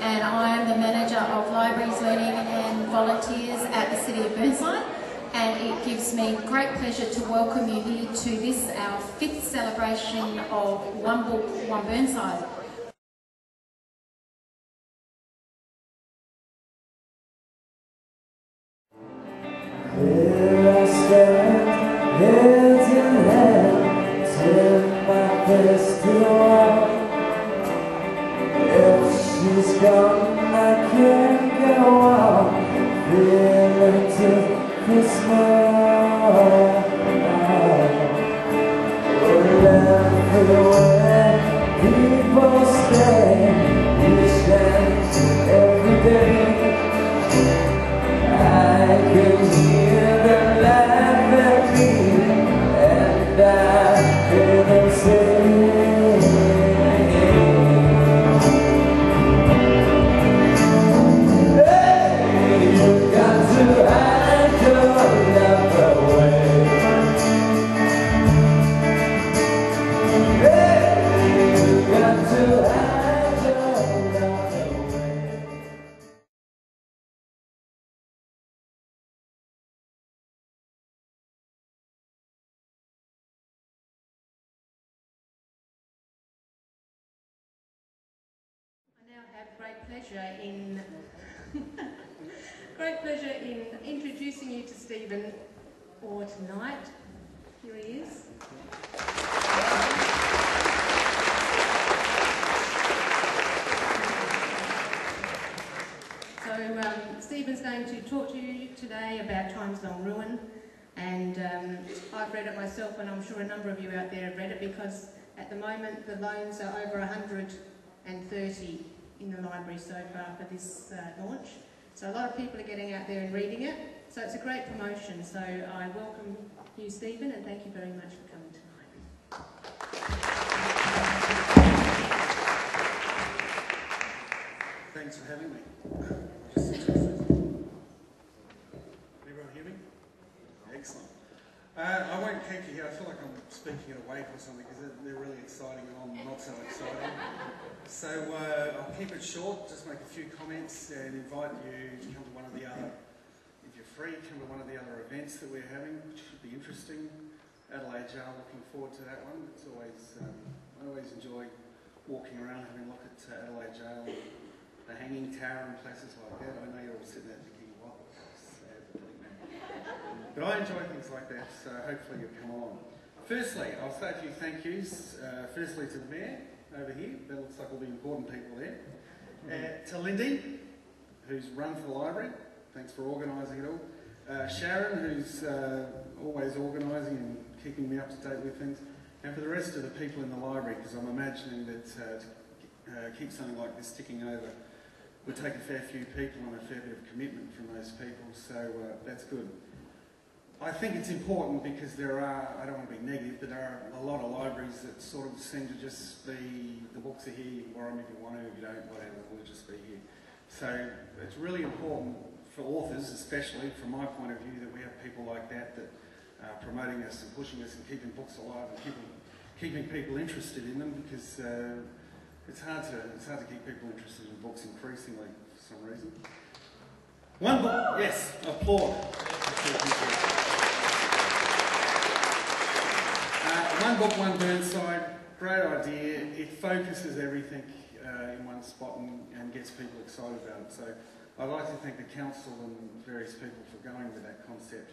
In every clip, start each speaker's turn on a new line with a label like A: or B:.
A: And I am the Manager of Libraries, Learning and Volunteers at the City of Burnside, and it gives me great pleasure to welcome you here to this, our 5th celebration of One Book, One Burnside.
B: Here I stand, hands in hand, turn my face to the wall. If she's gone, I can't go on, feeling to Christmas. We're left for the way people stay, each and every day. I can hear them laugh at me, and I hear them say, hey, you've got to hide your love away. Hey, you've got to hide your love away.
A: I now have great pleasure in introducing you to Stephen for tonight. Here he is. So Stephen's going to talk to you today about Time's Long Ruin, and I've read it myself, and I'm sure a number of you out there have read it, because at the moment the loans are over 130 in the library so far for this launch. So a lot of people are getting out there and reading it, so it's a great promotion. So I welcome you, Stephen, and thank you very much for coming tonight.
C: Thanks for having me. Can everyone hear me? Excellent. I won't keep you here. I feel like I'm speaking at a wake or something, because they're really exciting and I'm not so exciting. So I'll keep it short, just make a few comments and invite you to come to one of the other, if you're free, come to one of the other events that we're having, which should be interesting. Adelaide Jail, looking forward to that one. It's always, I always enjoy walking around, having a look at Adelaide Jail, the Hanging Tower and places like that. I know you're all sitting there thinking, what? But I enjoy things like that, so hopefully you'll come along. Firstly, I'll say a few thank yous. Firstly to the Mayor over here, that looks like all the important people there. To Lindy, who's run for the library, thanks for organising it all. Sharon, who's always organising and keeping me up to date with things. And for the rest of the people in the library, because I'm imagining that to keep something like this ticking over would take a fair few people and a fair bit of commitment from those people, so that's good. I think it's important because there are, I don't want to be negative, but there are a lot of libraries that sort of seem to just be, the books are here, you can borrow them if you want to, if you don't, whatever, we'll just be here. So it's really important for authors, especially from my point of view, that we have people like that that are promoting us and pushing us and keeping books alive and keeping people interested in them, because It's hard to keep people interested in books increasingly for some reason. One book, yes, applaud. One Book, One Burnside, great idea. It focuses everything in one spot and gets people excited about it. So I'd like to thank the council and various people for going with that concept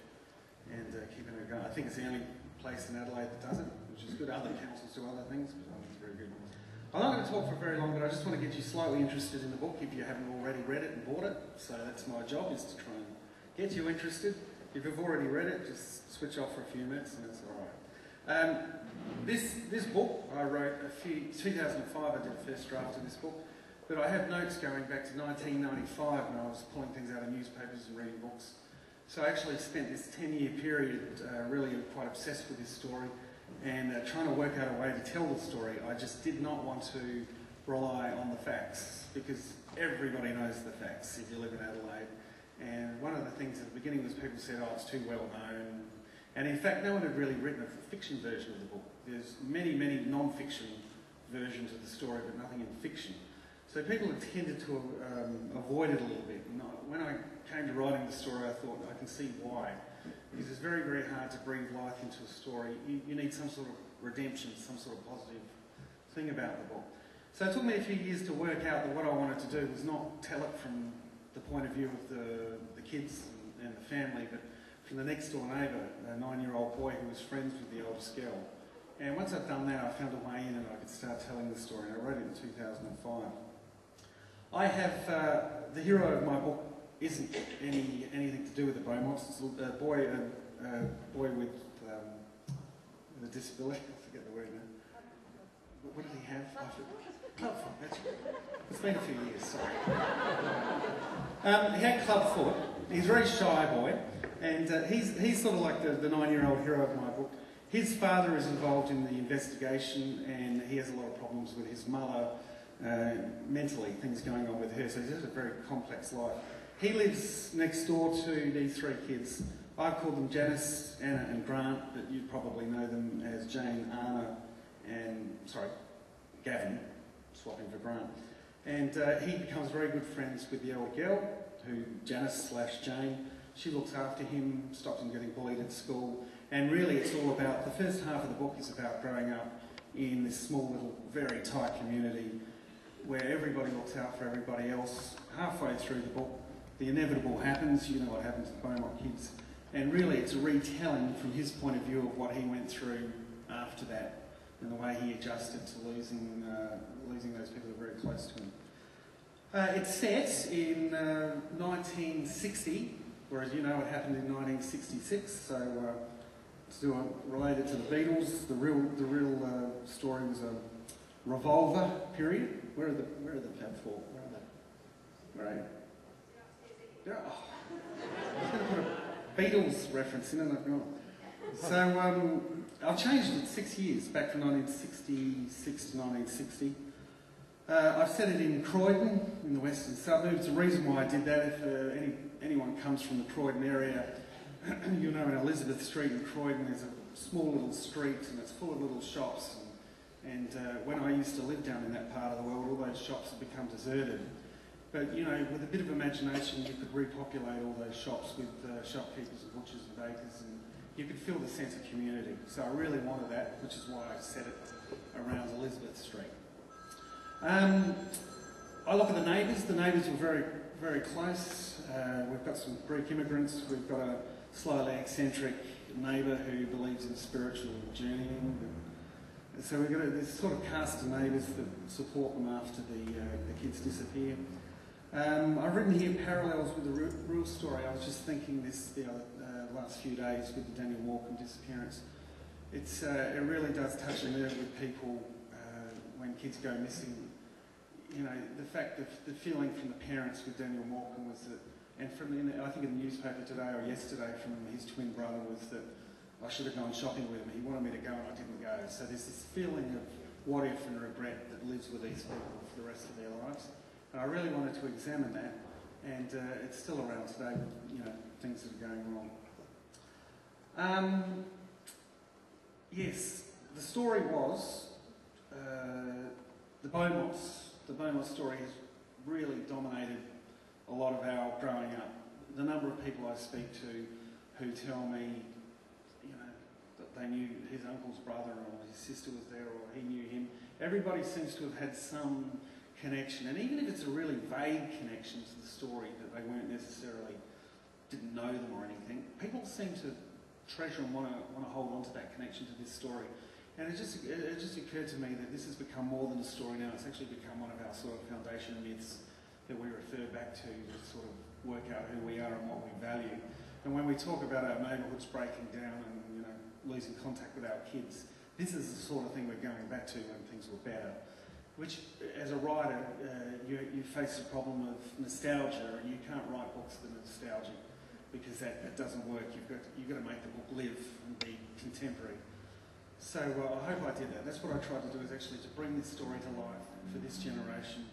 C: and keeping it going. I think it's the only place in Adelaide that does it, which is good. Other councils do other things, but I think it's very good. I'm not going to talk for very long, but I just want to get you slightly interested in the book if you haven't already read it and bought it. So that's my job, is to try and get you interested. If you've already read it, just switch off for a few minutes and it's all right. This book I wrote 2005, I did a first draft of this book, but I have notes going back to 1995 when I was pulling things out of newspapers and reading books. So I actually spent this 10-year period really quite obsessed with this story and trying to work out a way to tell the story. I just did not want to rely on the facts because everybody knows the facts if you live in Adelaide. And one of the things at the beginning was people said, oh, it's too well known. And in fact, no one had really written a fiction version of the book. There's many, many non-fiction versions of the story, but nothing in fiction. So people had tended to avoid it a little bit. And when I came to writing the story, I thought, I can see why. Because it's very, very hard to breathe life into a story. You need some sort of redemption, some sort of positive thing about the book. So it took me a few years to work out that what I wanted to do was not tell it from the point of view of the kids and the family, but from the next door neighbour, a 9-year-old boy who was friends with the oldest girl. And once I'd done that, I found a way in and I could start telling the story. I wrote it in 2005. I have, the hero of my book isn't anything to do with the Beaumonts. It's a boy with a disability. I forget the word now. What did he have? Clubfoot, that's right. It's been a few years, sorry. He had clubfoot. He's a very shy boy. And he's sort of like the 9-year-old hero of my book. His father is involved in the investigation and he has a lot of problems with his mother, mentally, things going on with her. So he has a very complex life. He lives next door to these 3 kids. I've called them Janice, Anna and Grant, but you probably know them as Jane, Anna and, Gavin, swapping for Grant. And he becomes very good friends with the elder girl, who Janice/Jane. She looks after him, stops him getting bullied at school, and really it's all about, the first half of the book is about growing up in this small little, very tight community where everybody looks out for everybody else. Halfway through the book, the inevitable happens, you know what happens to the Beaumont kids, and really it's a retelling from his point of view of what he went through after that and the way he adjusted to losing those people who are very close to him. It's set in 1960, whereas you know it happened in 1966, so related to the Beatles, the real story was a revolver period. Where are the Fab Four? Where are they? Oh, I was going to put a Beatles reference in and I've gone. So I've changed it 6 years, back from 1966 to 1960. I've set it in Croydon, in the western suburbs. The reason why I did that, if anyone comes from the Croydon area, you'll know in Elizabeth Street in Croydon there's a small little street and it's full of little shops. And when I used to live down in that part of the world, all those shops have become deserted. But, you know, with a bit of imagination, you could repopulate all those shops with shopkeepers and butchers and bakers, and you could feel the sense of community. So I really wanted that, which is why I set it around Elizabeth Street. I look at the neighbours. The neighbours were very, very close. We've got some Greek immigrants. We've got a slightly eccentric neighbour who believes in spiritual journeying. So we've got this sort of cast of neighbours that support them after the kids disappear. I've written here parallels with the real story. I was just thinking this the last few days with the Daniel Walken disappearance. It really does touch a nerve with people when kids go missing. You know, the fact that the feeling from the parents with Daniel Walken was that, and I think in the newspaper today or yesterday from his twin brother, was that I should have gone shopping with him. He wanted me to go and I didn't go. So there's this feeling of what if and regret that lives with these people for the rest of their lives. And I really wanted to examine that, and it's still around today, you know, things that are going wrong. Yes, the story was the Beaumont story has really dominated a lot of our growing up. The number of people I speak to who tell me, you know, that they knew his uncle's brother or his sister was there or he knew him. Everybody seems to have had some connection, and even if it's a really vague connection to the story, that they weren't necessarily, didn't know them or anything, people seem to treasure and want to hold on to that connection to this story. And it just occurred to me that this has become more than a story now. It's actually become one of our sort of foundation myths that we refer back to sort of work out who we are and what we value. And when we talk about our neighbourhoods breaking down and, you know, losing contact with our kids, this is the sort of thing we're going back to when things were better. Which, as a writer, you face the problem of nostalgia, and you can't write books that are nostalgic because that doesn't work. You've got to make the book live and be contemporary. So I hope I did that. That's what I tried to do, is actually to bring this story to life for this generation,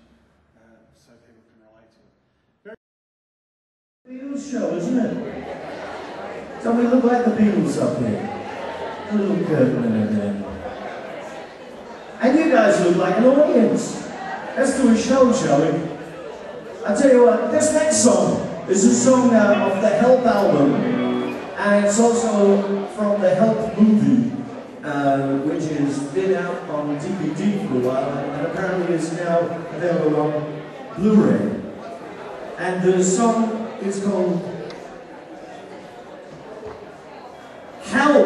C: so people can relate to it.
B: Beatles show, isn't it? Don't we look like the Beatles up here? A little curtain in there. And you guys look like an audience. Let's do a show, shall we? I'll tell you what, this next song is a song off the Help album, and it's also from the Help movie, which has been out on DVD for a while, and apparently is now available on Blu-ray. And the song is called Help!